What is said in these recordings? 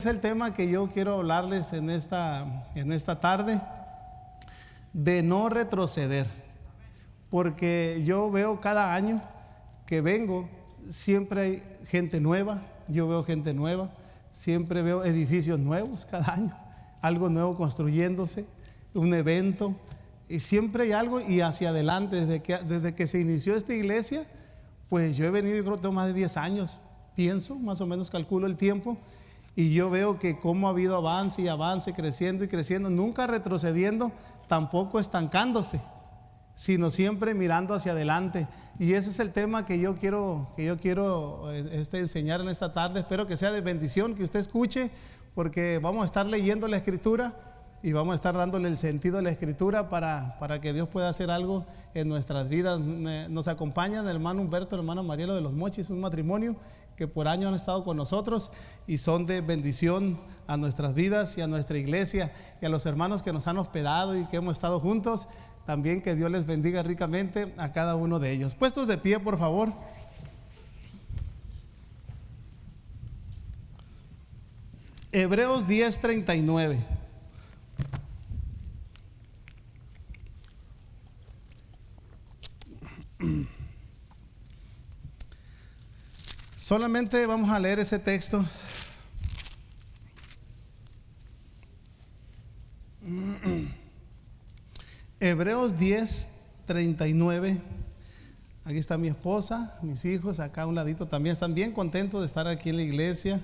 Es el tema que yo quiero hablarles en esta tarde, de no retroceder, porque yo veo cada año que vengo, siempre hay gente nueva, yo veo gente nueva, siempre veo edificios nuevos cada año, algo nuevo construyéndose, un evento, y siempre hay algo y hacia adelante. Desde que se inició esta iglesia, pues yo he venido, yo creo que tengo más de 10 años, pienso, más o menos calculo el tiempo. Y yo veo que cómo ha habido avance y avance, creciendo y creciendo, nunca retrocediendo, tampoco estancándose, sino siempre mirando hacia adelante. Y ese es el tema que yo quiero enseñar en esta tarde. Espero que sea de bendición, que usted escuche, porque vamos a estar leyendo la Escritura y vamos a estar dándole el sentido a la Escritura para que Dios pueda hacer algo en nuestras vidas. Nos acompañan el hermano Humberto, el hermano Marielo de los Mochis, un matrimonio que por años han estado con nosotros y son de bendición a nuestras vidas y a nuestra iglesia, y a los hermanos que nos han hospedado y que hemos estado juntos. También que Dios les bendiga ricamente a cada uno de ellos. Puestos de pie, por favor. Hebreos 10:39. Solamente vamos a leer ese texto. Hebreos 10:39. Aquí está mi esposa, mis hijos, acá a un ladito también. Están bien contentos de estar aquí en la iglesia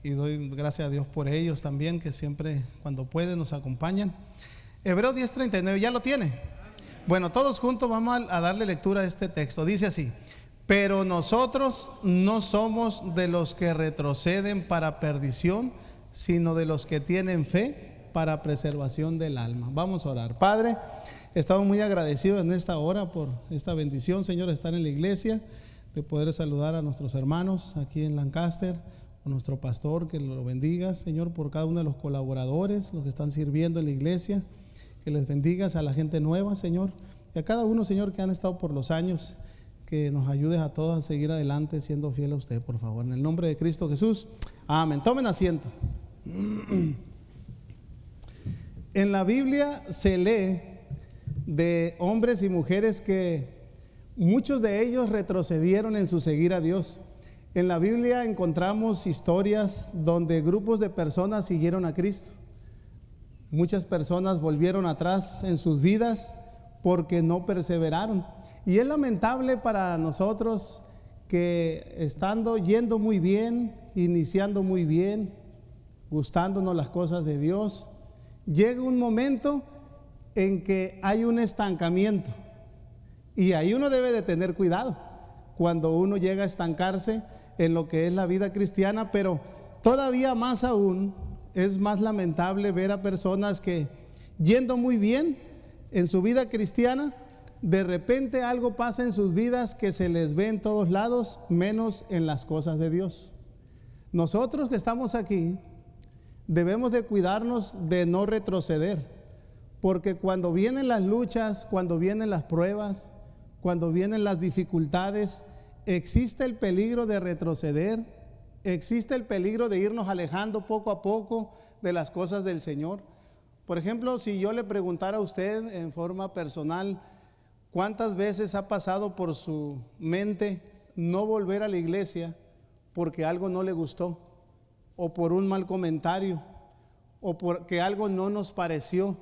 y doy gracias a Dios por ellos también, que siempre cuando pueden nos acompañan. Hebreos 10:39, ¿ya lo tiene? Bueno, todos juntos vamos a darle lectura a este texto. Dice así: pero nosotros no somos de los que retroceden para perdición, sino de los que tienen fe para preservación del alma. Vamos a orar. Padre, estamos muy agradecidos en esta hora por esta bendición, Señor, de estar en la iglesia, de poder saludar a nuestros hermanos aquí en Lancaster, a nuestro pastor, que lo bendigas, Señor, por cada uno de los colaboradores, los que están sirviendo en la iglesia, que les bendigas a la gente nueva, Señor, y a cada uno, Señor, que han estado por los años. Que nos ayudes a todos a seguir adelante siendo fiel a usted, por favor, en el nombre de Cristo Jesús, amén. Tomen asiento. En la Biblia se lee de hombres y mujeres que muchos de ellos retrocedieron en su seguir a Dios. En la Biblia encontramos historias donde grupos de personas siguieron a Cristo. Muchas personas volvieron atrás en sus vidas porque no perseveraron. Y es lamentable para nosotros que yendo muy bien, iniciando muy bien, gustándonos las cosas de Dios, llega un momento en que hay un estancamiento. Y ahí uno debe de tener cuidado cuando uno llega a estancarse en lo que es la vida cristiana, pero todavía más aún es más lamentable ver a personas que yendo muy bien en su vida cristiana, de repente algo pasa en sus vidas que se les ve en todos lados, menos en las cosas de Dios. Nosotros que estamos aquí debemos de cuidarnos de no retroceder, porque cuando vienen las luchas, cuando vienen las pruebas, cuando vienen las dificultades, existe el peligro de retroceder, existe el peligro de irnos alejando poco a poco de las cosas del Señor. Por ejemplo, si yo le preguntara a usted en forma personal, ¿cuántas veces ha pasado por su mente no volver a la iglesia porque algo no le gustó, o por un mal comentario, o porque algo no nos pareció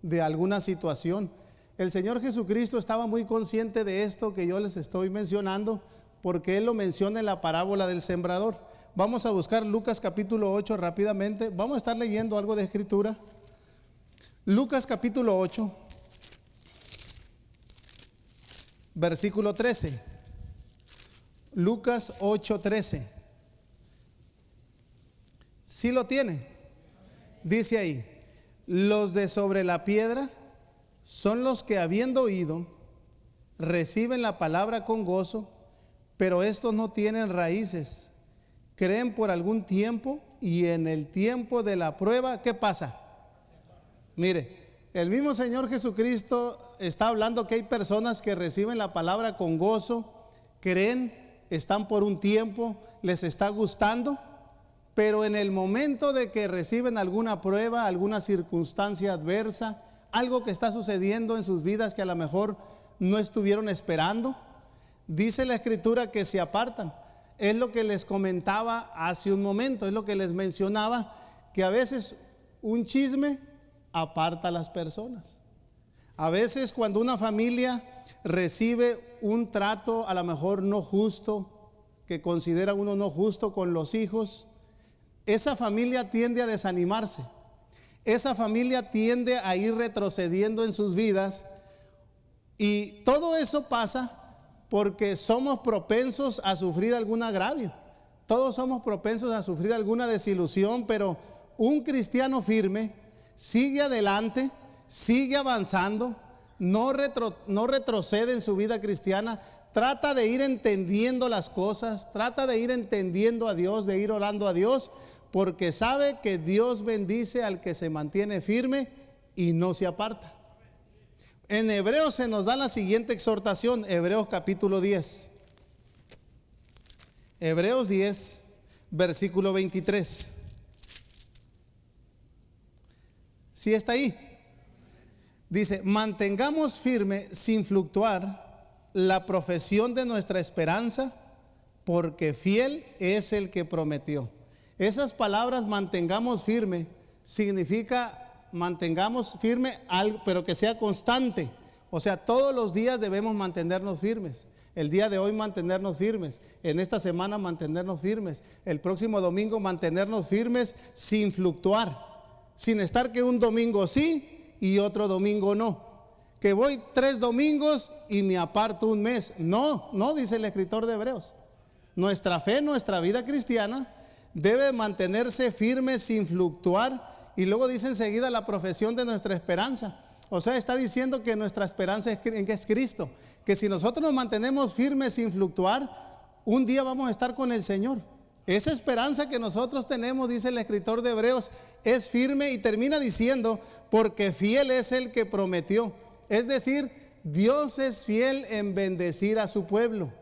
de alguna situación? El Señor Jesucristo estaba muy consciente de esto que yo les estoy mencionando, porque Él lo menciona en la parábola del sembrador. Vamos a buscar Lucas capítulo 8 rápidamente. Vamos a estar leyendo algo de escritura. Lucas capítulo 8. Versículo 13. Lucas 8:13. ¿Sí lo tiene? Dice ahí: los de sobre la piedra son los que, habiendo oído, reciben la palabra con gozo, pero estos no tienen raíces, creen por algún tiempo, y en el tiempo de la prueba, ¿qué pasa? Mire, el mismo Señor Jesucristo está hablando que hay personas que reciben la palabra con gozo, creen, están por un tiempo, les está gustando, pero en el momento de que reciben alguna prueba, alguna circunstancia adversa, algo que está sucediendo en sus vidas que a lo mejor no estuvieron esperando, dice la Escritura que se apartan. Es lo que les comentaba hace un momento, es lo que les mencionaba, que a veces un chisme aparta a las personas. A veces cuando una familia recibe un trato a lo mejor no justo, que considera uno no justo con los hijos, esa familia tiende a desanimarse. Esa familia tiende a ir retrocediendo en sus vidas, y todo eso pasa porque somos propensos a sufrir algún agravio. Todos somos propensos a sufrir alguna desilusión, pero un cristiano firme sigue adelante, sigue avanzando, no retrocede en su vida cristiana, trata de ir entendiendo las cosas, trata de ir entendiendo a Dios, de ir orando a Dios, porque sabe que Dios bendice al que se mantiene firme y no se aparta. En Hebreos se nos da la siguiente exhortación, Hebreos capítulo 10. Hebreos 10, versículo 23. ¿Sí está ahí? Dice: mantengamos firme sin fluctuar la profesión de nuestra esperanza, porque fiel es el que prometió. Esas palabras, mantengamos firme, significa mantengamos firme algo, pero que sea constante. O sea, todos los días debemos mantenernos firmes. El día de hoy mantenernos firmes, en esta semana mantenernos firmes, el próximo domingo mantenernos firmes sin fluctuar, sin estar que un domingo sí y otro domingo no, que voy 3 domingos y me aparto un mes. No, dice el escritor de Hebreos. Nuestra fe, nuestra vida cristiana debe mantenerse firme sin fluctuar, y luego dice enseguida la profesión de nuestra esperanza. O sea, está diciendo que nuestra esperanza es Cristo, que si nosotros nos mantenemos firmes sin fluctuar, un día vamos a estar con el Señor. Esa esperanza que nosotros tenemos, dice el escritor de Hebreos, es firme, y termina diciendo: porque fiel es el que prometió. Es decir, Dios es fiel en bendecir a su pueblo.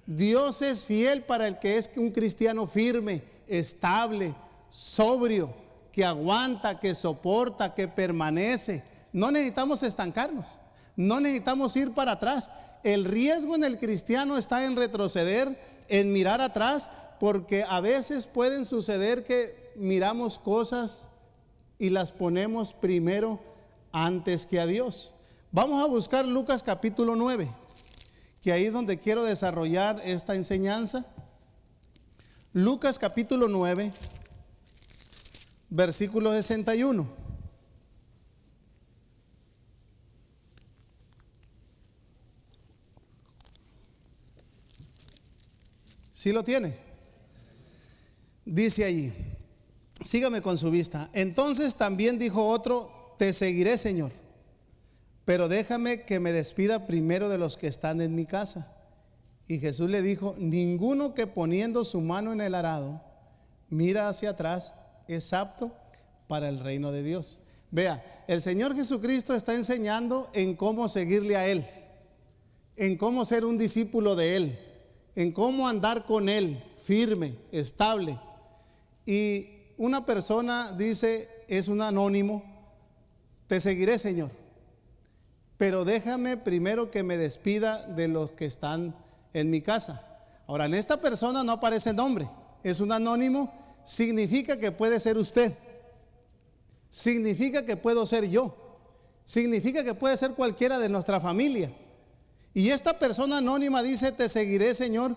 Dios es fiel para el que es un cristiano firme, estable, sobrio, que aguanta, que soporta, que permanece. No necesitamos estancarnos, no necesitamos ir para atrás. El riesgo en el cristiano está en retroceder, en mirar atrás, porque a veces pueden suceder que miramos cosas y las ponemos primero antes que a Dios. Vamos a buscar Lucas capítulo 9, que ahí es donde quiero desarrollar esta enseñanza. Lucas capítulo 9, versículo 61. ¿Sí lo tiene? Dice allí, sígame con su vista. Entonces también dijo otro: te seguiré, Señor, pero déjame que me despida primero de los que están en mi casa. Y Jesús le dijo: ninguno que poniendo su mano en el arado mira hacia atrás es apto para el reino de Dios. Vea, el Señor Jesucristo está enseñando en cómo seguirle a Él, en cómo ser un discípulo de Él, en cómo andar con Él firme, estable. Y una persona dice, es un anónimo: te seguiré, Señor, pero déjame primero que me despida de los que están en mi casa. Ahora, en esta persona no aparece nombre, es un anónimo. Significa que puede ser usted, significa que puedo ser yo, significa que puede ser cualquiera de nuestra familia. Y esta persona anónima dice: te seguiré, Señor.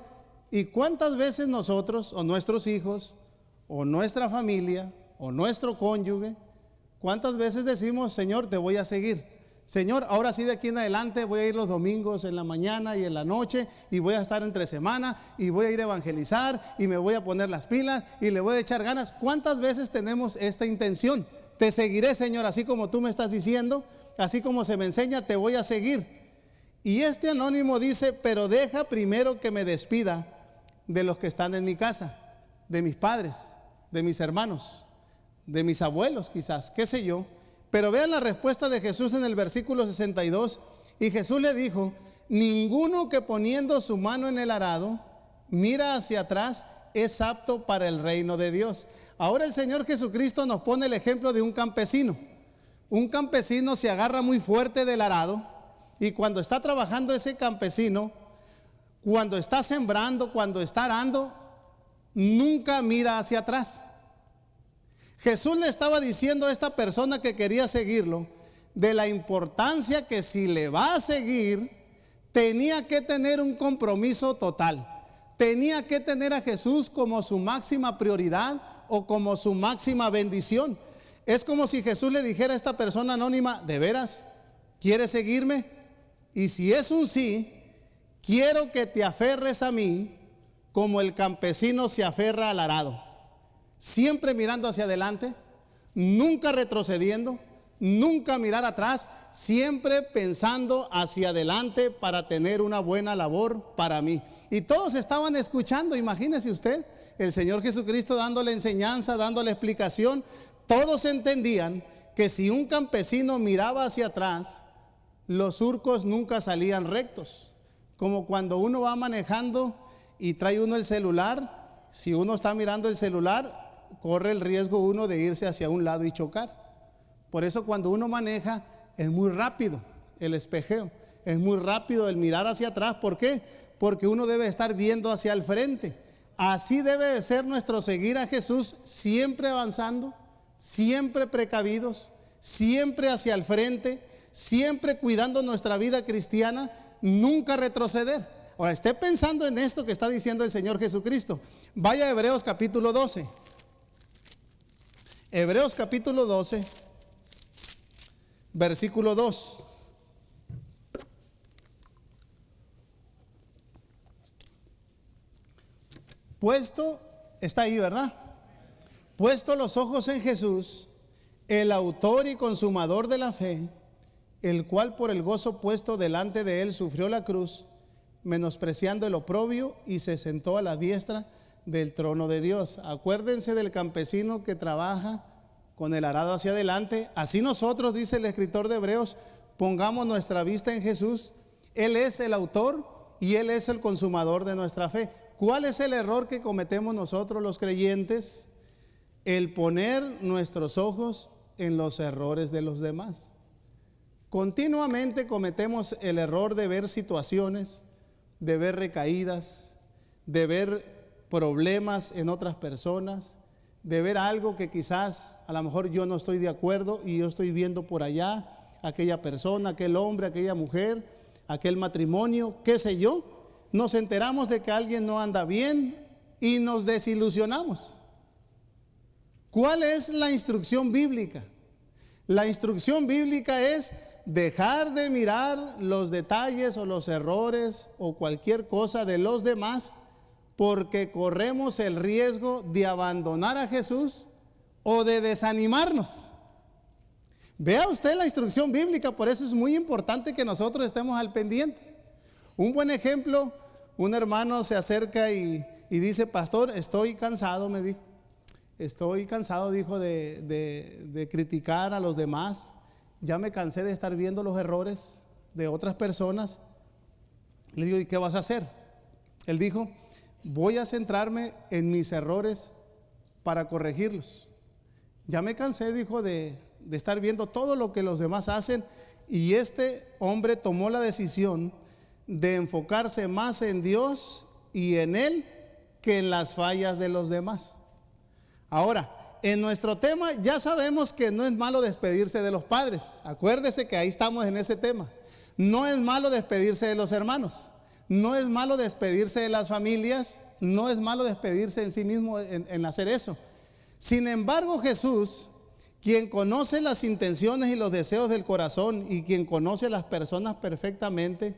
¿Y cuántas veces nosotros, o nuestros hijos, o nuestra familia, o nuestro cónyuge, cuántas veces decimos: Señor, te voy a seguir? Señor, ahora sí, de aquí en adelante voy a ir los domingos en la mañana y en la noche, y voy a estar entre semana, y voy a ir a evangelizar, y me voy a poner las pilas, y le voy a echar ganas. ¿Cuántas veces tenemos esta intención? Te seguiré, Señor, así como tú me estás diciendo, así como se me enseña, te voy a seguir. Y este anónimo dice: pero deja primero que me despida de los que están en mi casa, de mis padres, de mis hermanos, de mis abuelos quizás, qué sé yo. Pero vean la respuesta de Jesús en el versículo 62. Y Jesús le dijo: ninguno que poniendo su mano en el arado mira hacia atrás es apto para el reino de Dios. Ahora el Señor Jesucristo nos pone el ejemplo de un campesino. Un campesino se agarra muy fuerte del arado y cuando está trabajando ese campesino, cuando está sembrando, cuando está arando, nunca mira hacia atrás. Jesús le estaba diciendo a esta persona que quería seguirlo de la importancia que si le va a seguir, tenía que tener un compromiso total. Tenía que tener a Jesús como su máxima prioridad o como su máxima bendición. Es como si Jesús le dijera a esta persona anónima: ¿de veras quieres seguirme? Y si es un sí, quiero que te aferres a mí como el campesino se aferra al arado, siempre mirando hacia adelante, nunca retrocediendo, nunca mirar atrás, siempre pensando hacia adelante para tener una buena labor para mí. Y todos estaban escuchando, imagínese usted, el Señor Jesucristo dándole enseñanza, dándole explicación. Todos entendían que si un campesino miraba hacia atrás, los surcos nunca salían rectos. Como cuando uno va manejando y trae uno el celular, si uno está mirando el celular, corre el riesgo uno de irse hacia un lado y chocar. Por eso cuando uno maneja es muy rápido el espejeo, es muy rápido el mirar hacia atrás. ¿Por qué? Porque uno debe estar viendo hacia el frente. Así debe de ser nuestro seguir a Jesús, siempre avanzando, siempre precavidos, siempre hacia el frente, siempre cuidando nuestra vida cristiana, nunca retroceder. Ahora, esté pensando en esto que está diciendo el Señor Jesucristo. Vaya a Hebreos capítulo 12. Hebreos capítulo 12, versículo 2. Puesto, está ahí, ¿verdad? Puesto los ojos en Jesús, el autor y consumador de la fe, el cual por el gozo puesto delante de él sufrió la cruz, menospreciando el oprobio, y se sentó a la diestra del trono de Dios. Acuérdense del campesino que trabaja con el arado hacia adelante. Así nosotros, dice el escritor de Hebreos, pongamos nuestra vista en Jesús. Él es el autor y Él es el consumador de nuestra fe. ¿Cuál es el error que cometemos nosotros los creyentes? El poner nuestros ojos en los errores de los demás. Continuamente cometemos el error de ver situaciones, de ver recaídas, de ver problemas en otras personas, de ver algo que quizás a lo mejor yo no estoy de acuerdo y yo estoy viendo por allá aquella persona, aquel hombre, aquella mujer, aquel matrimonio, qué sé yo. Nos enteramos de que alguien no anda bien y nos desilusionamos. ¿Cuál es la instrucción bíblica? La instrucción bíblica es dejar de mirar los detalles o los errores o cualquier cosa de los demás, porque corremos el riesgo de abandonar a Jesús o de desanimarnos. Vea usted la instrucción bíblica, por eso es muy importante que nosotros estemos al pendiente. Un buen ejemplo, un hermano se acerca y dice: pastor, estoy cansado, me dijo. Estoy cansado, dijo, de criticar a los demás. Ya me cansé de estar viendo los errores de otras personas. Le digo: ¿y qué vas a hacer? Él dijo: voy a centrarme en mis errores para corregirlos. Ya me cansé, dijo, de estar viendo todo lo que los demás hacen. Y este hombre tomó la decisión de enfocarse más en Dios y en Él que en las fallas de los demás. Ahora, en nuestro tema ya sabemos que no es malo despedirse de los padres. Acuérdese que ahí estamos en ese tema. No es malo despedirse de los hermanos. No es malo despedirse de las familias. No es malo despedirse en sí mismo en hacer eso. Sin embargo, Jesús, quien conoce las intenciones y los deseos del corazón y quien conoce a las personas perfectamente,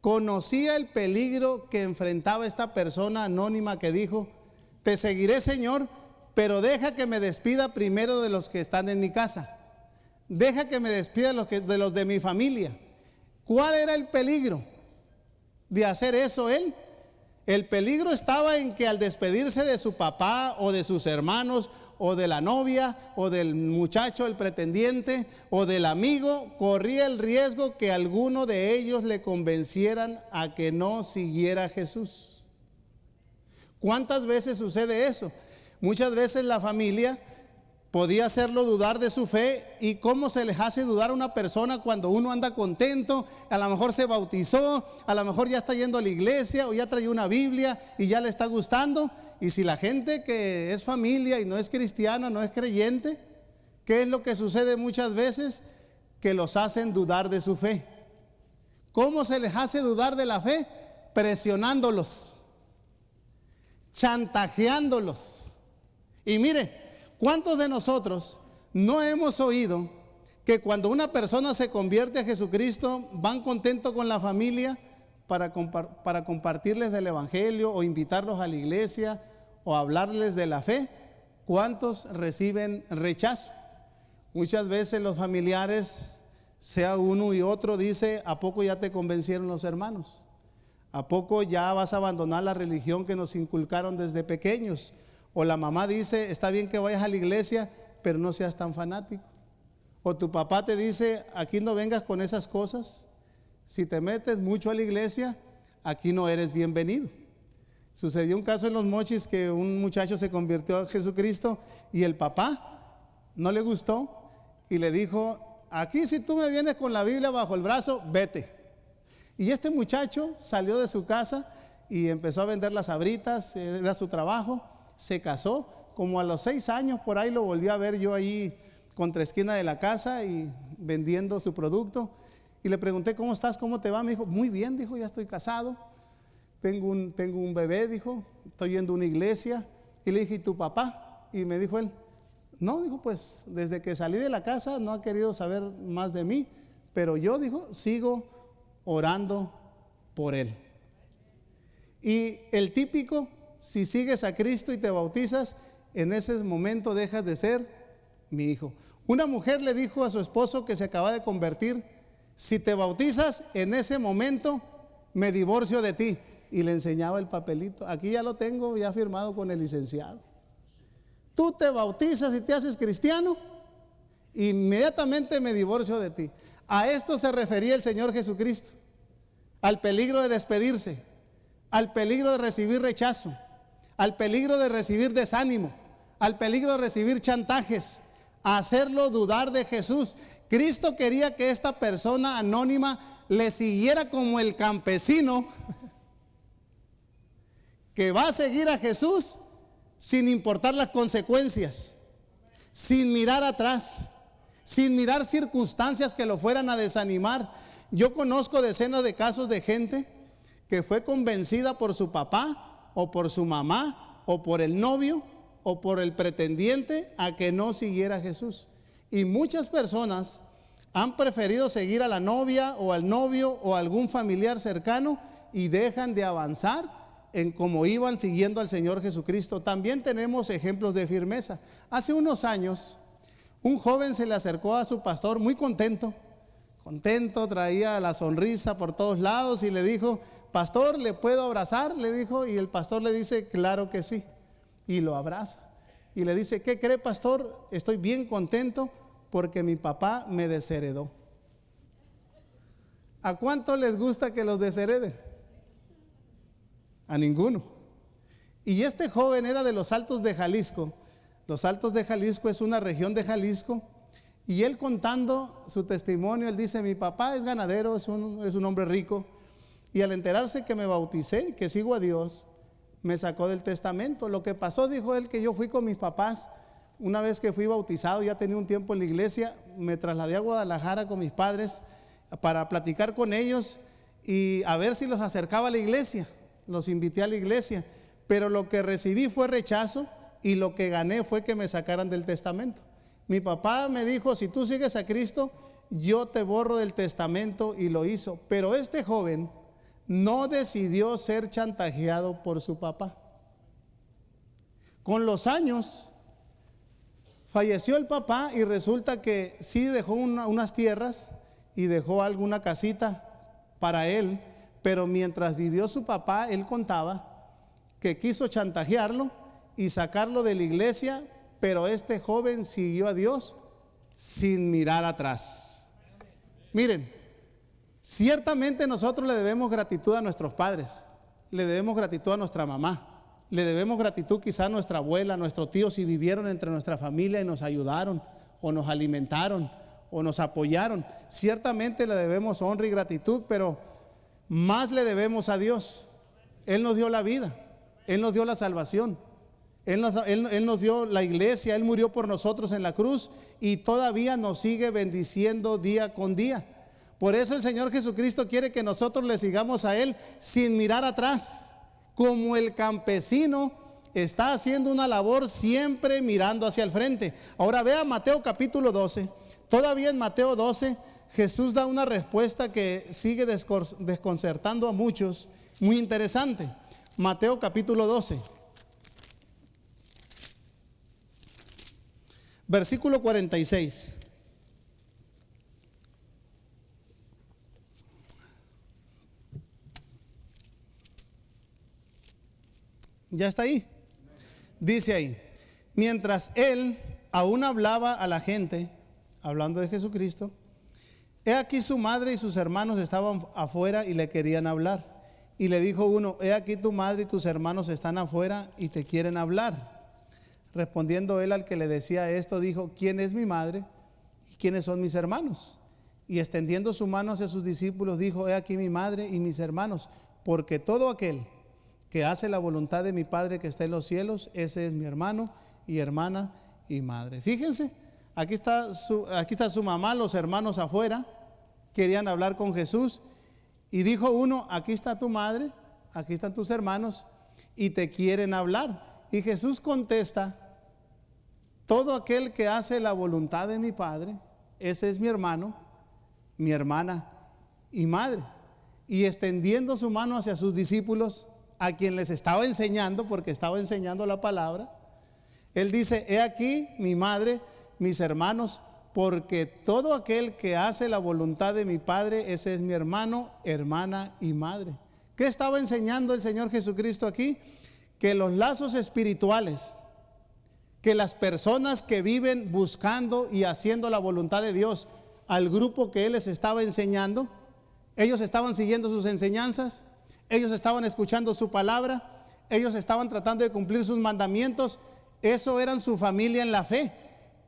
conocía el peligro que enfrentaba esta persona anónima que dijo: te seguiré, Señor, pero deja que me despida primero de los que están en mi casa. Deja que me despida de los de mi familia. ¿Cuál era el peligro de hacer eso él? El peligro estaba en que al despedirse de su papá o de sus hermanos o de la novia o del muchacho, el pretendiente o del amigo, corría el riesgo que alguno de ellos le convencieran a que no siguiera a Jesús. ¿Cuántas veces sucede eso? Muchas veces la familia podía hacerlo dudar de su fe. ¿Y cómo se les hace dudar a una persona cuando uno anda contento? A lo mejor se bautizó, a lo mejor ya está yendo a la iglesia o ya trae una Biblia y ya le está gustando. Y si la gente que es familia y no es cristiana, no es creyente, ¿qué es lo que sucede muchas veces? Que los hacen dudar de su fe. ¿Cómo se les hace dudar de la fe? Presionándolos, chantajeándolos. Y mire, ¿cuántos de nosotros no hemos oído que cuando una persona se convierte a Jesucristo, van contentos con la familia para compartirles del evangelio o invitarlos a la iglesia o hablarles de la fe? ¿Cuántos reciben rechazo? Muchas veces los familiares, sea uno y otro, dice: ¿a poco ya te convencieron los hermanos? ¿A poco ya vas a abandonar la religión que nos inculcaron desde pequeños? O la mamá dice: está bien que vayas a la iglesia, pero no seas tan fanático. O tu papá te dice: aquí no vengas con esas cosas. Si te metes mucho a la iglesia, aquí no eres bienvenido. Sucedió un caso en Los Mochis que un muchacho se convirtió a Jesucristo y el papá no le gustó y le dijo: aquí si tú me vienes con la Biblia bajo el brazo, vete. Y este muchacho salió de su casa y empezó a vender las sabritas, era su trabajo. Se casó, como a los 6 años por ahí lo volví a ver yo ahí contra esquina de la casa y vendiendo su producto. Y le pregunté: ¿cómo estás? ¿Cómo te va? Me dijo: muy bien, dijo, ya estoy casado, tengo un bebé, dijo, estoy yendo a una iglesia. Y le dije: ¿y tu papá? Y me dijo él: no, dijo, pues desde que salí de la casa no ha querido saber más de mí, pero yo, dijo, sigo orando por él. Y el típico: si sigues a Cristo y te bautizas, en ese momento dejas de ser mi hijo. Una mujer le dijo a su esposo que se acaba de convertir: si te bautizas, en ese momento me divorcio de ti. Y le enseñaba el papelito: aquí ya lo tengo ya firmado con el licenciado. Tú te bautizas y te haces cristiano, inmediatamente me divorcio de ti. A esto se refería el Señor Jesucristo: al peligro de despedirse, al peligro de recibir rechazo, al peligro de recibir desánimo, al peligro de recibir chantajes, a hacerlo dudar de Jesús. Cristo quería que esta persona anónima le siguiera como el campesino que va a seguir a Jesús sin importar las consecuencias, sin mirar atrás, sin mirar circunstancias que lo fueran a desanimar. Yo conozco decenas de casos de gente que fue convencida por su papá o por su mamá o por el novio o por el pretendiente a que no siguiera a Jesús. Y muchas personas han preferido seguir a la novia o al novio o a algún familiar cercano y dejan de avanzar en cómo iban siguiendo al Señor Jesucristo. También tenemos ejemplos de firmeza. Hace unos años, un joven se le acercó a su pastor muy contento, traía la sonrisa por todos lados y le dijo: pastor, ¿le puedo abrazar? Le dijo, y el pastor le dice: claro que sí, y lo abraza. Y le dice: ¿qué cree, pastor? Estoy bien contento porque mi papá me desheredó. ¿A cuánto les gusta que los deshereden? A ninguno. Y este joven era de los Altos de Jalisco. Los Altos de Jalisco es una región de Jalisco. Y él, contando su testimonio, él dice: mi papá es ganadero, es un hombre rico. Y al enterarse que me bauticé, que sigo a Dios, me sacó del testamento. Lo que pasó, dijo él, que yo fui con mis papás. Una vez que fui bautizado, ya tenía un tiempo en la iglesia, me trasladé a Guadalajara con mis padres para platicar con ellos y a ver si los acercaba a la iglesia. Los invité a la iglesia, pero lo que recibí fue rechazo y lo que gané fue que me sacaran del testamento. Mi papá me dijo: si tú sigues a Cristo, yo te borro del testamento, y lo hizo. Pero este joven no decidió ser chantajeado por su papá. Con los años falleció el papá y resulta que sí dejó unas tierras y dejó alguna casita para él. Pero mientras vivió su papá, él contaba que quiso chantajearlo y sacarlo de la iglesia, pero este joven siguió a Dios sin mirar atrás. Miren, ciertamente nosotros le debemos gratitud a nuestros padres, le debemos gratitud a nuestra mamá, Le debemos gratitud quizá a nuestra abuela, a nuestro tío, si vivieron entre nuestra familia y nos ayudaron, o nos alimentaron, o nos apoyaron. Ciertamente le debemos honra y gratitud, pero más le debemos a Dios. Él nos dio la vida, Él nos dio la salvación, Él nos dio la iglesia, Él murió por nosotros en la cruz y todavía nos sigue bendiciendo día con día. Por eso el Señor Jesucristo quiere que nosotros le sigamos a Él sin mirar atrás, como el campesino está haciendo una labor siempre mirando hacia el frente. Ahora vea Mateo capítulo 12. Todavía en Mateo 12 Jesús da una respuesta que sigue desconcertando a muchos, muy interesante. Mateo capítulo 12, versículo 46. ¿Ya está ahí? Dice ahí: mientras él aún hablaba a la gente, hablando de Jesucristo, he aquí su madre y sus hermanos estaban afuera y le querían hablar. Y le dijo uno: he aquí tu madre y tus hermanos están afuera y te quieren hablar. Respondiendo él al que le decía esto, dijo: ¿quién es mi madre y quiénes son mis hermanos? Y extendiendo su mano hacia sus discípulos, dijo: he aquí mi madre y mis hermanos, porque todo aquel que hace la voluntad de mi Padre que está en los cielos, ese es mi hermano y hermana y madre. Fíjense, aquí está su mamá, los hermanos afuera, querían hablar con Jesús, y dijo uno: aquí está tu madre, aquí están tus hermanos y te quieren hablar. Y Jesús contesta: todo aquel que hace la voluntad de mi Padre, ese es mi hermano, mi hermana y madre. Y extendiendo su mano hacia sus discípulos, a quien les estaba enseñando, porque estaba enseñando la palabra, él dice: he aquí mi madre, mis hermanos, porque todo aquel que hace la voluntad de mi Padre, ese es mi hermano, hermana y madre. ¿Qué estaba enseñando el Señor Jesucristo aquí? Que los lazos espirituales, que las personas que viven buscando y haciendo la voluntad de Dios, al grupo que Él les estaba enseñando, ellos estaban siguiendo sus enseñanzas, ellos estaban escuchando su palabra, ellos estaban tratando de cumplir sus mandamientos. Eso eran su familia en la fe,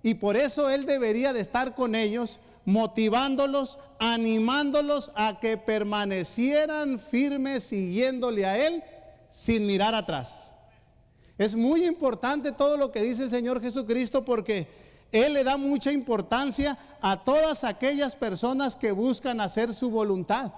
y por eso Él debería de estar con ellos, motivándolos, animándolos a que permanecieran firmes siguiéndole a Él sin mirar atrás. Es muy importante todo lo que dice el Señor Jesucristo, porque Él le da mucha importancia a todas aquellas personas que buscan hacer su voluntad.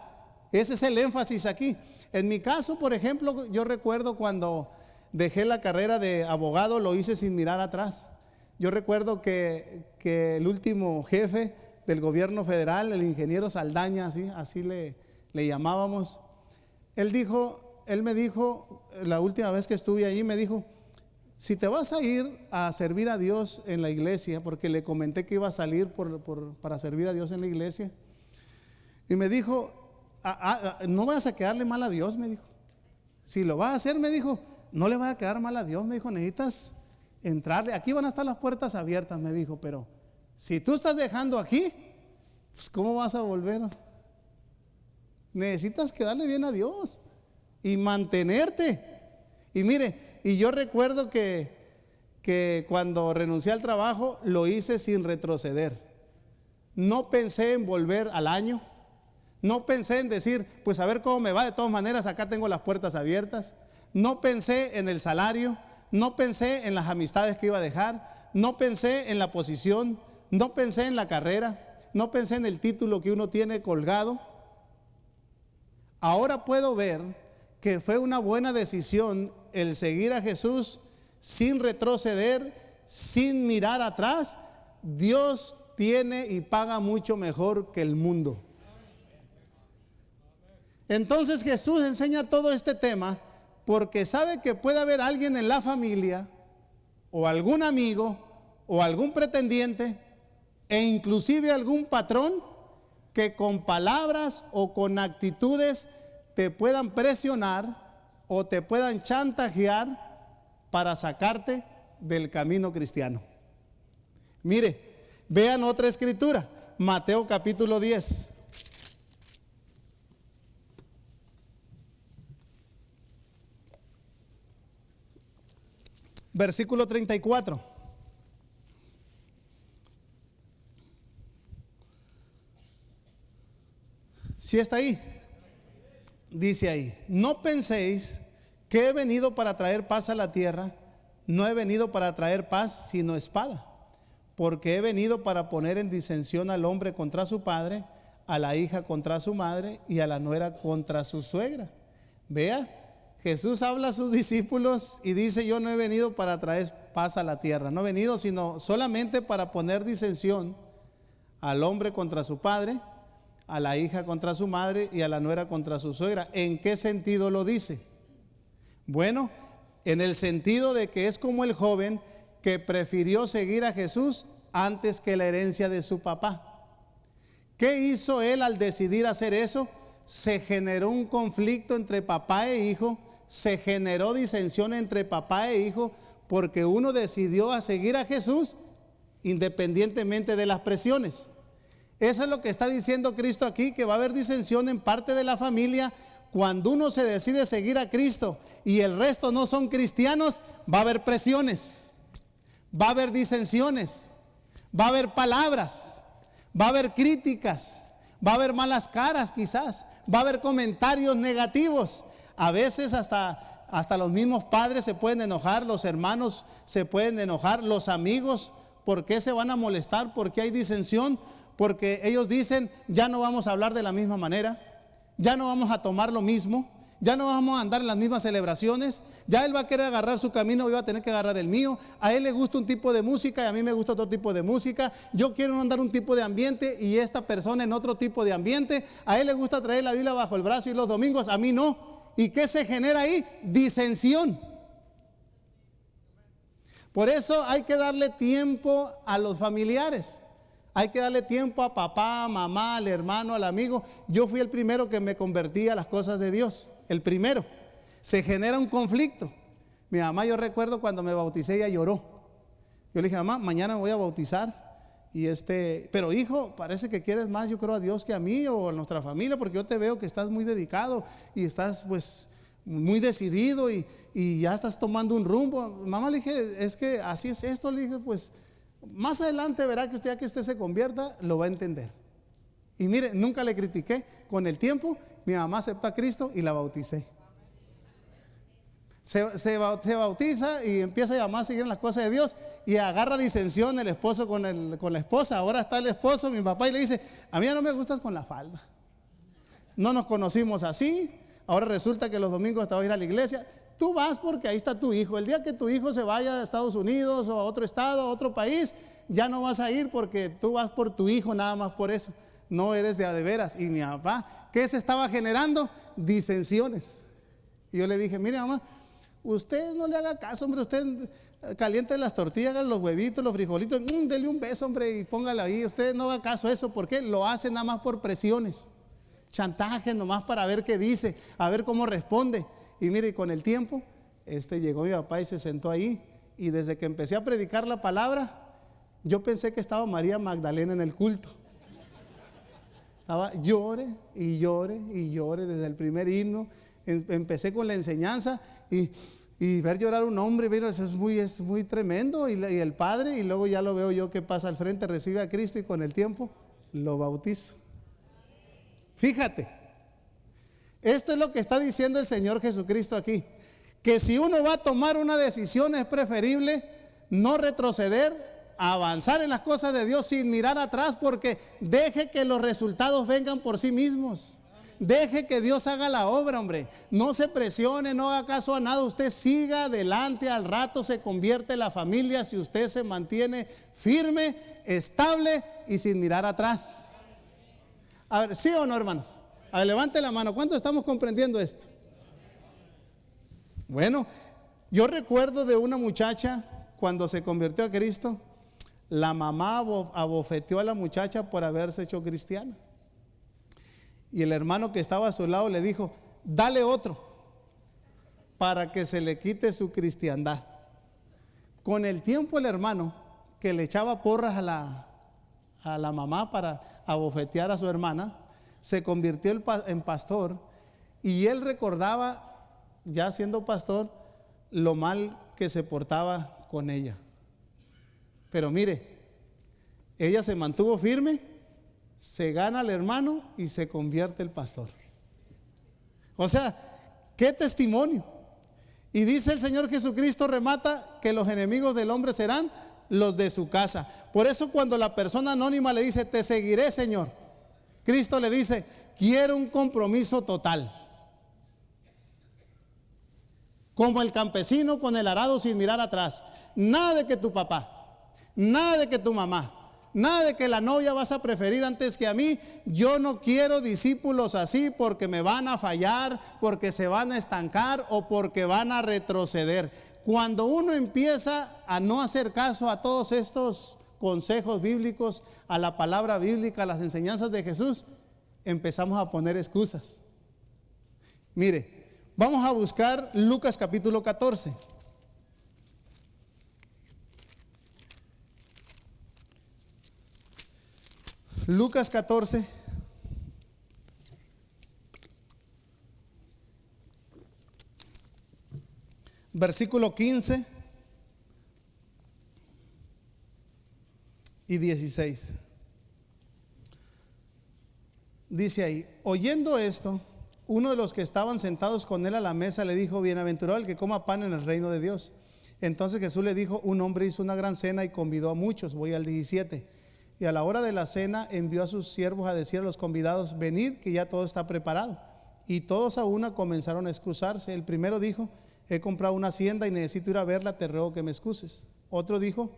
Ese es el énfasis aquí. En mi caso, por ejemplo, yo recuerdo cuando dejé la carrera de abogado, lo hice sin mirar atrás. Yo recuerdo que el último jefe del gobierno federal, el ingeniero Saldaña, así le llamábamos, él me dijo, la última vez que estuve allí, me dijo: si te vas a ir a servir a Dios en la iglesia, porque le comenté que iba a salir para servir a Dios en la iglesia, y me dijo: no vayas a quedarle mal a Dios, me dijo. Si lo vas a hacer, me dijo, no le vaya a quedar mal a Dios, me dijo, necesitas entrarle, aquí van a estar las puertas abiertas, me dijo, pero si tú estás dejando aquí, pues ¿cómo vas a volver? Necesitas quedarle bien a Dios y mantenerte. Y mire, y yo recuerdo que cuando renuncié al trabajo, lo hice sin retroceder. No pensé en volver al año. No pensé en decir, pues a ver cómo me va, de todas maneras acá tengo las puertas abiertas. No pensé en el salario, no pensé en las amistades que iba a dejar, no pensé en la posición, no pensé en la carrera, no pensé en el título que uno tiene colgado. Ahora puedo ver que fue una buena decisión el seguir a Jesús sin retroceder, sin mirar atrás. Dios tiene y paga mucho mejor que el mundo. Entonces Jesús enseña todo este tema porque sabe que puede haber alguien en la familia, o algún amigo, o algún pretendiente, e inclusive algún patrón, que con palabras o con actitudes te puedan presionar o te puedan chantajear para sacarte del camino cristiano. Mire, vean otra escritura, Mateo capítulo 10. versículo 34. ¿Sí está ahí? Dice ahí: no penséis que he venido para traer paz a la tierra. No he venido para traer paz, sino espada. Porque he venido para poner en disensión al hombre contra su padre, a la hija contra su madre y a la nuera contra su suegra. Vea, Jesús habla a sus discípulos y dice: yo no he venido para traer paz a la tierra. No he venido sino solamente para poner disensión al hombre contra su padre, a la hija contra su madre y a la nuera contra su suegra. ¿En qué sentido lo dice? Bueno, en el sentido de que es como el joven que prefirió seguir a Jesús antes que la herencia de su papá. ¿Qué hizo él al decidir hacer eso? Se generó un conflicto entre papá e hijo, se generó disensión entre papá e hijo, porque uno decidió a seguir a Jesús independientemente de las presiones. Eso es lo que está diciendo Cristo aquí, que va a haber disensión en parte de la familia. Cuando uno se decide seguir a Cristo y el resto no son cristianos, va a haber presiones, va a haber disensiones, va a haber palabras, va a haber críticas, va a haber malas caras quizás, va a haber comentarios negativos. A veces hasta los mismos padres se pueden enojar, los hermanos se pueden enojar, los amigos. ¿Por qué se van a molestar? ¿Por qué hay disensión? Porque ellos dicen: ya no vamos a hablar de la misma manera, ya no vamos a tomar lo mismo, ya no vamos a andar en las mismas celebraciones, ya él va a querer agarrar su camino, yo voy a tener que agarrar el mío. A él le gusta un tipo de música y a mí me gusta otro tipo de música. Yo quiero andar un tipo de ambiente y esta persona en otro tipo de ambiente. A él le gusta traer la Biblia bajo el brazo y los domingos, a mí no. ¿Y qué se genera ahí? Disensión. Por eso hay que darle tiempo a los familiares. Hay que darle tiempo a papá, mamá, al hermano, al amigo. Yo fui el primero que me convertí a las cosas de Dios. El primero. Se genera un conflicto. Mi mamá, yo recuerdo cuando me bauticé, ella lloró. Yo le dije: mamá, mañana me voy a bautizar. Pero hijo, parece que quieres más, yo creo, a Dios que a mí o a nuestra familia, porque yo te veo que estás muy dedicado y estás pues muy decidido y ya estás tomando un rumbo. Mamá, le dije: es que así es esto. Le dije: pues más adelante verá que usted, ya que usted se convierta, lo va a entender. Y mire, nunca le critiqué. Con el tiempo mi mamá aceptó a Cristo y la bauticé. Se bautiza y empieza a llamar a seguir en las cosas de Dios, y agarra disensión el esposo con la esposa. Ahora está el esposo, mi papá, y le dice: a mí ya no me gustas con la falda, no nos conocimos así, ahora resulta que los domingos te vas a ir a la iglesia. Tú vas porque ahí está tu hijo. El día que tu hijo se vaya a Estados Unidos o a otro estado, a otro país, ya no vas a ir porque tú vas por tu hijo, nada más por eso. No eres de a de veras. Y mi papá, ¿qué se estaba generando? Disensiones. Y yo le dije: mire, mamá, usted no le haga caso, hombre. Usted caliente las tortillas, haga los huevitos, los frijolitos, dele un beso, hombre, y póngalo ahí. Usted no haga caso a eso. ¿Por qué? Lo hace nada más por presiones, chantaje, nomás para ver qué dice, a ver cómo responde. Y mire, con el tiempo llegó mi papá y se sentó ahí, y desde que empecé a predicar la palabra, yo pensé que estaba María Magdalena en el culto. Estaba llore y llore y llore desde el primer himno. Empecé con la enseñanza y ver llorar a un hombre, mira, es muy tremendo. Y el padre, y luego ya lo veo yo que pasa al frente, recibe a Cristo, y con el tiempo lo bautizo. Fíjate, esto es lo que está diciendo el Señor Jesucristo aquí, que si uno va a tomar una decisión, es preferible no retroceder, avanzar en las cosas de Dios sin mirar atrás, porque deje que los resultados vengan por sí mismos. Deje que Dios haga la obra, hombre. No se presione, no haga caso a nada. Usted siga adelante, al rato se convierte la familia si usted se mantiene firme, estable y sin mirar atrás. A ver, ¿sí o no, hermanos? A ver, levante la mano. ¿Cuántos estamos comprendiendo esto? Bueno, yo recuerdo de una muchacha cuando se convirtió a Cristo. La mamá abofeteó a la muchacha por haberse hecho cristiana. Y el hermano que estaba a su lado le dijo: dale otro para que se le quite su cristiandad. Con el tiempo, el hermano que le echaba porras a la mamá para abofetear a su hermana, se convirtió en pastor, y él recordaba, ya siendo pastor, lo mal que se portaba con ella. Pero mire, ella se mantuvo firme, se gana al hermano y se convierte el pastor. O sea, qué testimonio. Y dice el Señor Jesucristo, remata, que los enemigos del hombre serán los de su casa. Por eso cuando la persona anónima le dice, te seguiré, Señor, Cristo le dice, quiero un compromiso total. Como el campesino con el arado sin mirar atrás. Nada de que tu papá, nada de que tu mamá, nada de que la novia vas a preferir antes que a mí. Yo no quiero discípulos así porque me van a fallar, porque se van a estancar o porque van a retroceder. Cuando uno empieza a no hacer caso a todos estos consejos bíblicos, a la palabra bíblica, a las enseñanzas de Jesús, empezamos a poner excusas. Mire, vamos a buscar Lucas capítulo 14. Lucas 14. Versículo 15 y 16. Dice ahí, oyendo esto, uno de los que estaban sentados con él a la mesa le dijo, bienaventurado el que coma pan en el reino de Dios. Entonces Jesús le dijo, un hombre hizo una gran cena y convidó a muchos. Voy al 17. Y a la hora de la cena envió a sus siervos a decir a los convidados, venid que ya todo está preparado. Y todos a una comenzaron a excusarse. El primero dijo, he comprado una hacienda y necesito ir a verla, te ruego que me excuses. Otro dijo,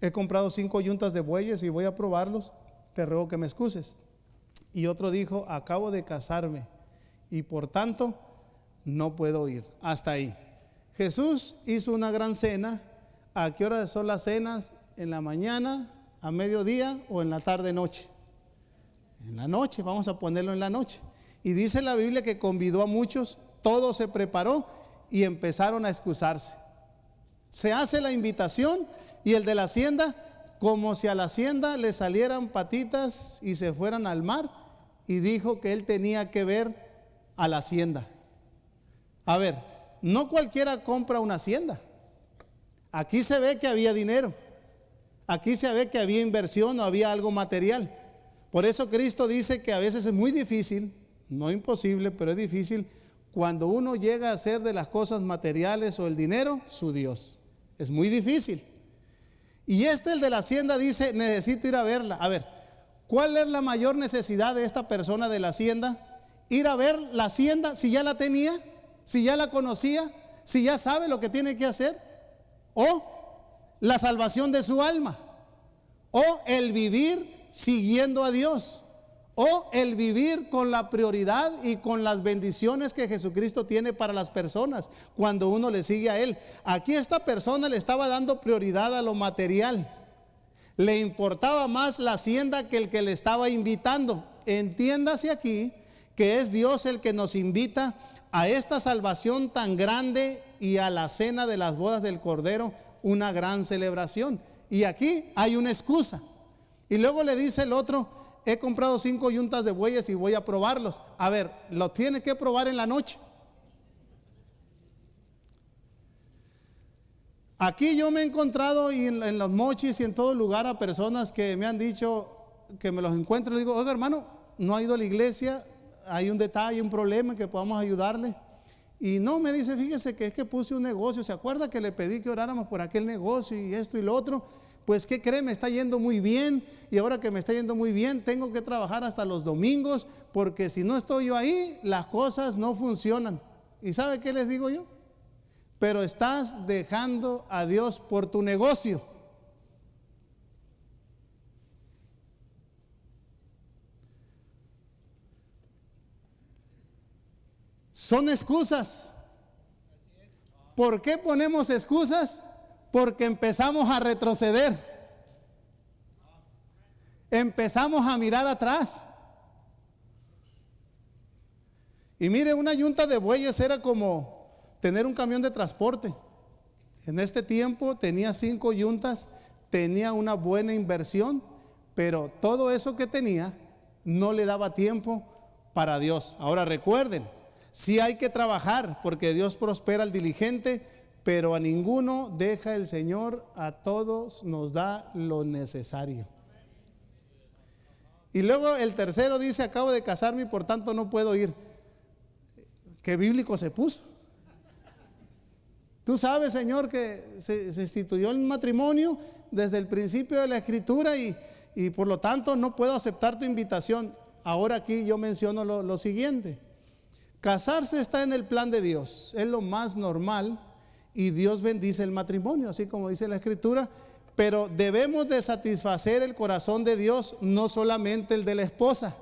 he comprado 5 yuntas de bueyes y voy a probarlos, te ruego que me excuses. Y otro dijo, acabo de casarme y por tanto no puedo ir. Hasta ahí. Jesús hizo una gran cena. ¿A qué hora son las cenas? ¿En la mañana, a mediodía o en la tarde noche? En la noche, vamos a ponerlo en la noche. Y dice la Biblia que convidó a muchos, todo se preparó y empezaron a excusarse. Se hace la invitación y el de la hacienda, como si a la hacienda le salieran patitas y se fueran al mar, y dijo que él tenía que ver a la hacienda. A ver, no cualquiera compra una hacienda. Aquí se ve que había dinero. Aquí se ve que había inversión o había algo material. Por eso Cristo dice que a veces es muy difícil, no imposible, pero es difícil cuando uno llega a hacer de las cosas materiales o el dinero su Dios. Es muy difícil. Y el de la hacienda dice, necesito ir a verla. A ver, ¿cuál es la mayor necesidad de esta persona de la hacienda? Ir a ver la hacienda, si ya la tenía, si ya la conocía, si ya sabe lo que tiene que hacer, o la salvación de su alma, o el vivir siguiendo a Dios, o el vivir con la prioridad y con las bendiciones que Jesucristo tiene para las personas cuando uno le sigue a Él. Aquí esta persona le estaba dando prioridad a lo material. Le importaba más la hacienda que el que le estaba invitando. Entiéndase aquí que es Dios el que nos invita a esta salvación tan grande y a la cena de las bodas del Cordero, una gran celebración. Y aquí hay una excusa. Y luego le dice el otro, he comprado 5 yuntas de bueyes y voy a probarlos. A ver, lo tiene que probar en la noche. Aquí yo me he encontrado y en los mochis y en todo lugar a personas que me han dicho, que me los encuentro, le digo, oiga hermano, no ha ido a la iglesia, hay un detalle, un problema que podamos ayudarle. Y no, me dice, fíjese que es que puse un negocio, ¿se acuerda que le pedí que oráramos por aquel negocio y esto y lo otro? Pues ¿qué cree? Me está yendo muy bien, y ahora que me está yendo muy bien tengo que trabajar hasta los domingos, porque si no estoy yo ahí las cosas no funcionan. ¿Y sabe qué les digo yo? Pero estás dejando a Dios por tu negocio. Son excusas. ¿Por qué ponemos excusas? Porque empezamos a retroceder. Empezamos a mirar atrás. Y mire, una yunta de bueyes era como tener un camión de transporte. En este tiempo tenía 5 yuntas, tenía una buena inversión, pero todo eso que tenía no le daba tiempo para Dios. Ahora recuerden, sí hay que trabajar porque Dios prospera al diligente, pero a ninguno deja el Señor, a todos nos da lo necesario. Y luego el tercero dice: acabo de casarme y por tanto no puedo ir. Qué bíblico se puso. Tú sabes, Señor, que se instituyó el matrimonio desde el principio de la Escritura y por lo tanto no puedo aceptar tu invitación. Ahora aquí yo menciono lo siguiente: casarse está en el plan de Dios, es lo más normal y Dios bendice el matrimonio, así como dice la Escritura. Pero debemos de satisfacer el corazón de Dios, no solamente el de la esposa.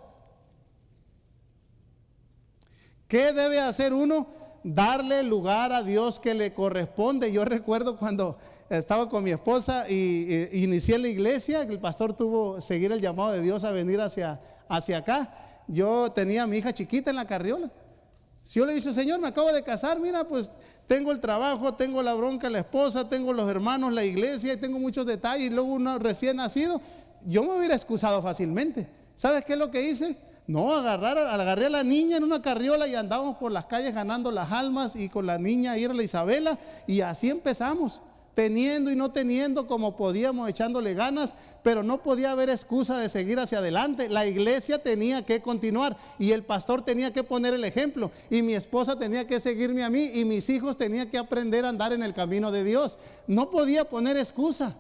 ¿Qué debe hacer uno? Darle lugar a Dios que le corresponde. Yo recuerdo cuando estaba con mi esposa y inicié en la iglesia, que el pastor tuvo que seguir el llamado de Dios a venir hacia acá. Yo tenía a mi hija chiquita en la carriola. Si yo le dije: Señor, me acabo de casar, mira, pues tengo el trabajo, tengo la bronca, la esposa, tengo los hermanos, la iglesia, y tengo muchos detalles, y luego uno recién nacido, yo me hubiera excusado fácilmente. ¿Sabes qué es lo que hice? No, agarré a la niña en una carriola y andábamos por las calles ganando las almas, y con la niña ir a la Isabela, y así empezamos, teniendo y no teniendo como podíamos, echándole ganas, pero no podía haber excusa de seguir hacia adelante. La iglesia tenía que continuar y el pastor tenía que poner el ejemplo, y mi esposa tenía que seguirme a mí, y mis hijos tenían que aprender a andar en el camino de Dios. No podía poner excusa.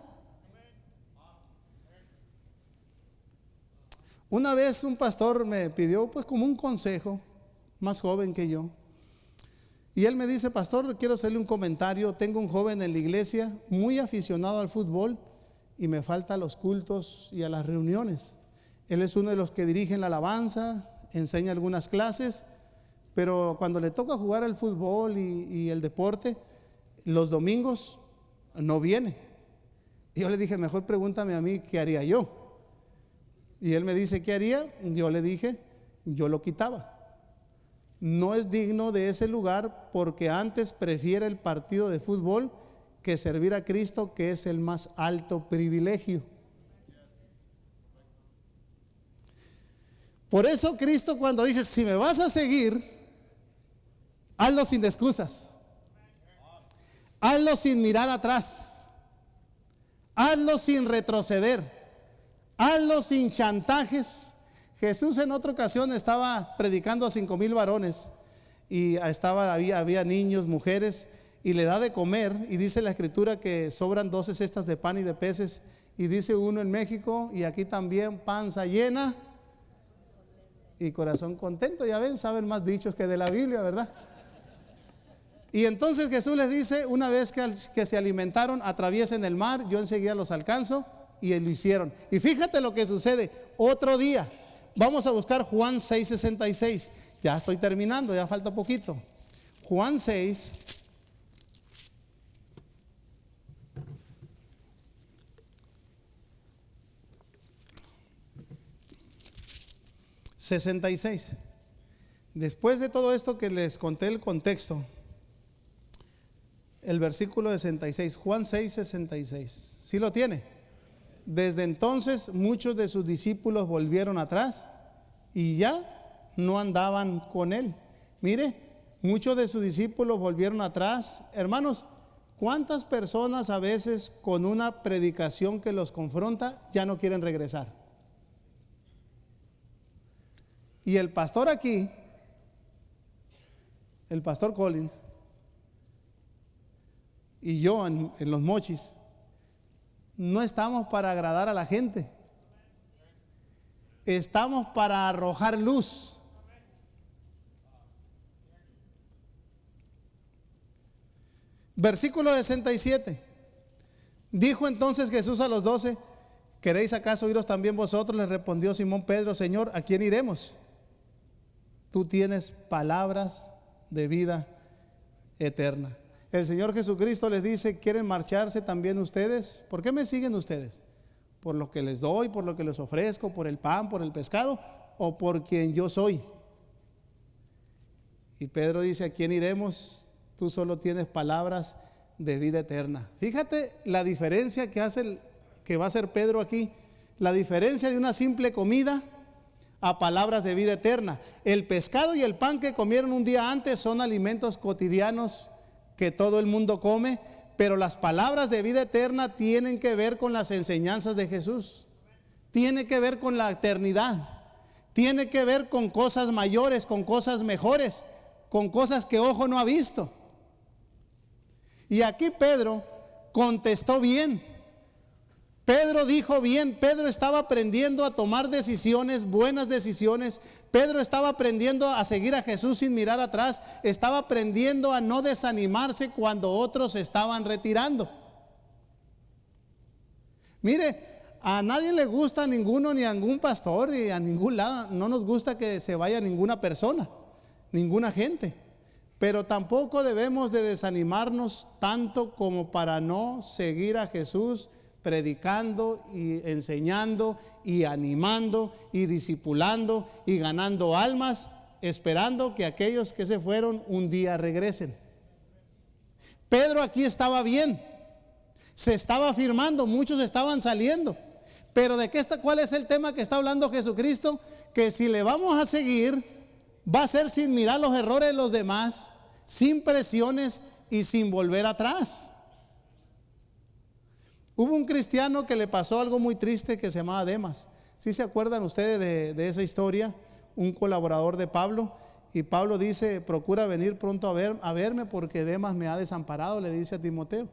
Una vez un pastor me pidió pues como un consejo, más joven que yo, y él me dice: pastor, quiero hacerle un comentario. Tengo un joven en la iglesia muy aficionado al fútbol y me falta a los cultos y a las reuniones. Él es uno de los que dirigen la alabanza, enseña algunas clases, pero cuando le toca jugar al fútbol y el deporte, los domingos no viene. Y yo le dije: mejor pregúntame a mí qué haría yo. Y él me dice: ¿qué haría? Yo le dije: yo lo quitaba. No es digno de ese lugar, porque antes prefiere el partido de fútbol que servir a Cristo, que es el más alto privilegio. Por eso Cristo, cuando dice: si me vas a seguir, hazlo sin excusas, hazlo sin mirar atrás, hazlo sin retroceder, hazlo sin chantajes. Jesús en otra ocasión estaba predicando a 5,000 varones y había niños, mujeres, y le da de comer, y dice la Escritura que sobran 12 cestas de pan y de peces, y dice uno en México y aquí también: panza llena y corazón contento. Ya ven, saben más dichos que de la Biblia, ¿verdad? Y entonces Jesús les dice: una vez que se alimentaron, atraviesen el mar, yo enseguida los alcanzo, y lo hicieron. Y fíjate lo que sucede otro día. Vamos a buscar Juan 6:66. Ya estoy terminando, ya falta poquito. Juan 6:66. Después de todo esto que les conté el contexto, el versículo 66, Juan 6:66. ¿Sí lo tiene? Desde entonces muchos de sus discípulos volvieron atrás y ya no andaban con él. Mire, muchos de sus discípulos volvieron atrás. Hermanos, ¿cuántas personas a veces con una predicación que los confronta ya no quieren regresar? Y el pastor aquí, el pastor Collins, y yo en Los Mochis, no estamos para agradar a la gente, estamos para arrojar luz. Versículo 67. Dijo entonces Jesús a los 12: ¿queréis acaso iros también vosotros? Les respondió Simón Pedro: Señor, ¿a quién iremos? Tú tienes palabras de vida eterna. El Señor Jesucristo les dice: ¿quieren marcharse también ustedes? ¿Por qué me siguen ustedes? ¿Por lo que les doy, por lo que les ofrezco, por el pan, por el pescado, o por quien yo soy? Y Pedro dice: ¿a quién iremos? Tú solo tienes palabras de vida eterna. Fíjate la diferencia que va a hacer Pedro aquí. La diferencia de una simple comida a palabras de vida eterna. El pescado y el pan que comieron un día antes son alimentos cotidianos que todo el mundo come, pero las palabras de vida eterna tienen que ver con las enseñanzas de Jesús. Tiene que ver con la eternidad. Tiene que ver con cosas mayores, con cosas mejores, con cosas que ojo no ha visto. Y aquí Pedro contestó bien. Pedro dijo bien. Pedro estaba aprendiendo a tomar decisiones, buenas decisiones. Pedro estaba aprendiendo a seguir a Jesús sin mirar atrás. Estaba aprendiendo a no desanimarse cuando otros se estaban retirando. Mire, a nadie le gusta a ninguno, ni a ningún pastor, ni a ningún lado. No nos gusta que se vaya ninguna persona, ninguna gente. Pero tampoco debemos de desanimarnos tanto como para no seguir a Jesús predicando y enseñando y animando y discipulando y ganando almas, esperando que aquellos que se fueron un día regresen. Pedro aquí estaba bien, se estaba afirmando, muchos estaban saliendo. Pero ¿cuál es el tema que está hablando Jesucristo? Que si le vamos a seguir, va a ser sin mirar los errores de los demás, sin presiones y sin volver atrás. Hubo un cristiano que le pasó algo muy triste que se llamaba Demas. ¿Sí se acuerdan ustedes de esa historia? Un colaborador de Pablo. Y Pablo dice: procura venir pronto a verme porque Demas me ha desamparado, le dice a Timoteo.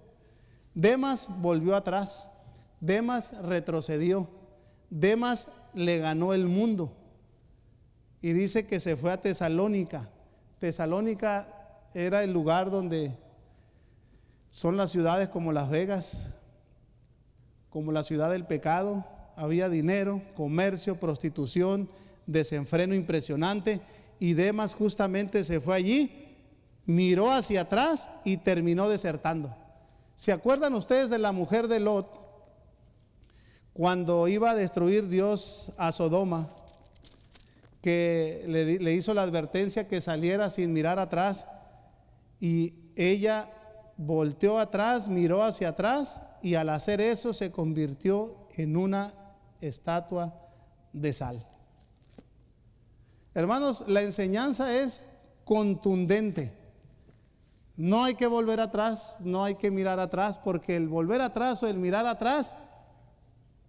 Demas volvió atrás. Demas retrocedió. Demas le ganó el mundo. Y dice que se fue a Tesalónica. Tesalónica era el lugar donde son las ciudades como Las Vegas, como la ciudad del pecado. Había dinero, comercio, prostitución, desenfreno impresionante. Y Demas justamente se fue allí, miró hacia atrás y terminó desertando. ¿Se acuerdan ustedes de la mujer de Lot? Cuando iba a destruir Dios a Sodoma, que le hizo la advertencia que saliera sin mirar atrás, y ella volteó atrás, miró hacia atrás, y al hacer eso se convirtió en una estatua de sal. Hermanos, la enseñanza es contundente. No hay que volver atrás, no hay que mirar atrás, porque el volver atrás o el mirar atrás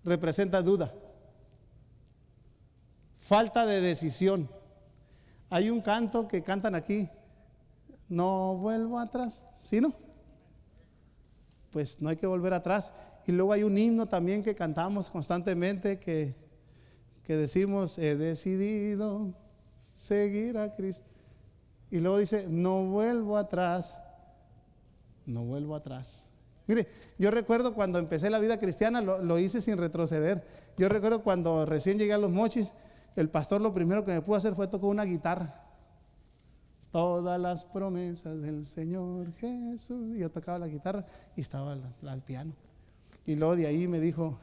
representa duda, falta de decisión. Hay un canto que cantan aquí: no vuelvo atrás, ¿sí no? Pues no hay que volver atrás. Y luego hay un himno también que cantamos constantemente que decimos: he decidido seguir a Cristo. Y luego dice: no vuelvo atrás, no vuelvo atrás. Mire, yo recuerdo cuando empecé la vida cristiana, lo hice sin retroceder. Yo recuerdo cuando recién llegué a Los Mochis, el pastor lo primero que me pudo hacer fue tocar una guitarra. Todas las promesas del Señor Jesús. Y yo tocaba la guitarra y estaba al piano. Y luego de ahí me dijo: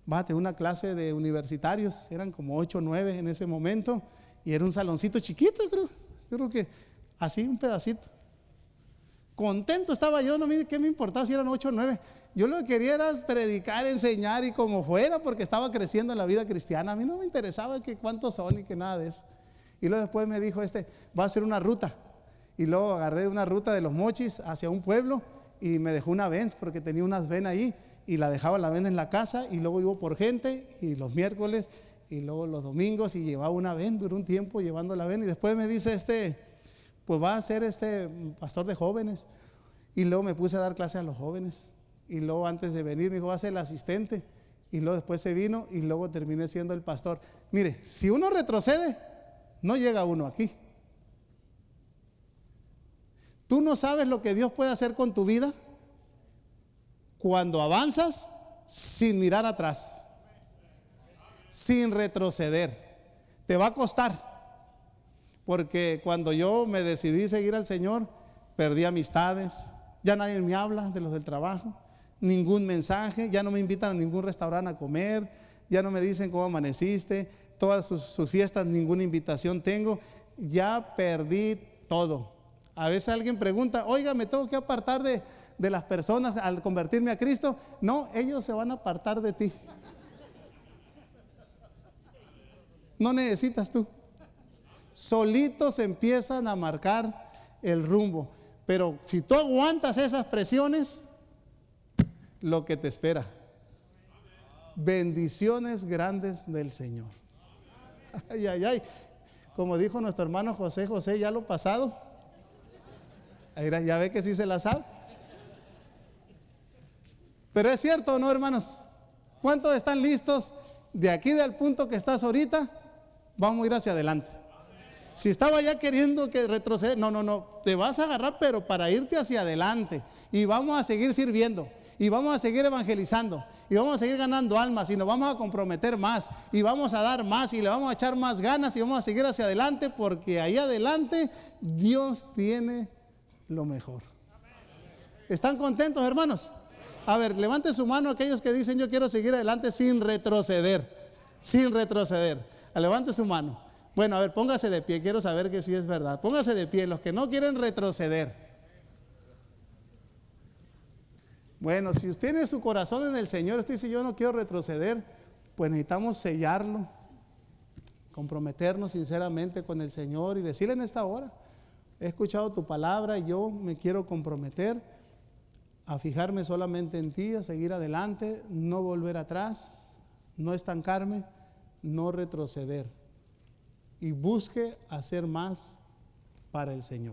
bájate una clase de universitarios. Eran como 8 o 9 en ese momento. Y era un saloncito chiquito, creo. Yo creo que así, un pedacito. Contento estaba yo, no, mire, ¿qué me importaba si eran 8 o 9? Yo lo que quería era predicar, enseñar y como fuera, porque estaba creciendo en la vida cristiana. A mí no me interesaba que cuántos son y que nada de eso. Y luego después me dijo: va a hacer una ruta. Y luego agarré una ruta de Los Mochis hacia un pueblo y me dejó una Benz, porque tenía unas Benz ahí, y la dejaba la Benz en la casa, y luego iba por gente, y los miércoles, y luego los domingos, y llevaba una Benz, duró un tiempo llevando la Benz. Y después me dice pues va a ser pastor de jóvenes. Y luego me puse a dar clase a los jóvenes. Y luego antes de venir me dijo: va a ser el asistente. Y luego después se vino y luego terminé siendo el pastor. Mire, si uno retrocede, no llega uno aquí. Tú no sabes lo que Dios puede hacer con tu vida cuando avanzas sin mirar atrás, sin retroceder. Te va a costar. Porque cuando yo me decidí seguir al Señor, perdí amistades. Ya nadie me habla de los del trabajo, ningún mensaje, ya no me invitan a ningún restaurante a comer, ya no me dicen cómo amaneciste, todas sus fiestas, ninguna invitación tengo. Ya perdí todo. A veces alguien pregunta: oiga, ¿me tengo que apartar de las personas al convertirme a Cristo? No, ellos se van a apartar de ti. No necesitas tú. Solitos empiezan a marcar el rumbo. Pero si tú aguantas esas presiones, lo que te espera, bendiciones grandes del Señor. Ay, ay, ay. Como dijo nuestro hermano José, José, ya lo pasado. Ya ve que sí se la sabe. Pero es cierto, ¿no, hermanos? ¿Cuántos están listos? De aquí del punto que estás ahorita, vamos a ir hacia adelante. Si estaba ya queriendo que retroceder, no, te vas a agarrar, pero para irte hacia adelante. Y vamos a seguir sirviendo, y vamos a seguir evangelizando, y vamos a seguir ganando almas, y nos vamos a comprometer más, y vamos a dar más, y le vamos a echar más ganas, y vamos a seguir hacia adelante, porque ahí adelante Dios tiene lo mejor. ¿Están contentos, hermanos? A ver, levante su mano aquellos que dicen: yo quiero seguir adelante sin retroceder. Sin retroceder. Levante su mano. Bueno, a ver, póngase de pie, quiero saber que sí es verdad. Póngase de pie, los que no quieren retroceder. Bueno, si usted tiene su corazón en el Señor, usted dice: yo no quiero retroceder, pues necesitamos sellarlo, comprometernos sinceramente con el Señor y decirle en esta hora: he escuchado tu palabra y yo me quiero comprometer a fijarme solamente en ti, a seguir adelante, no volver atrás, no estancarme, no retroceder. Y busque hacer más para el Señor.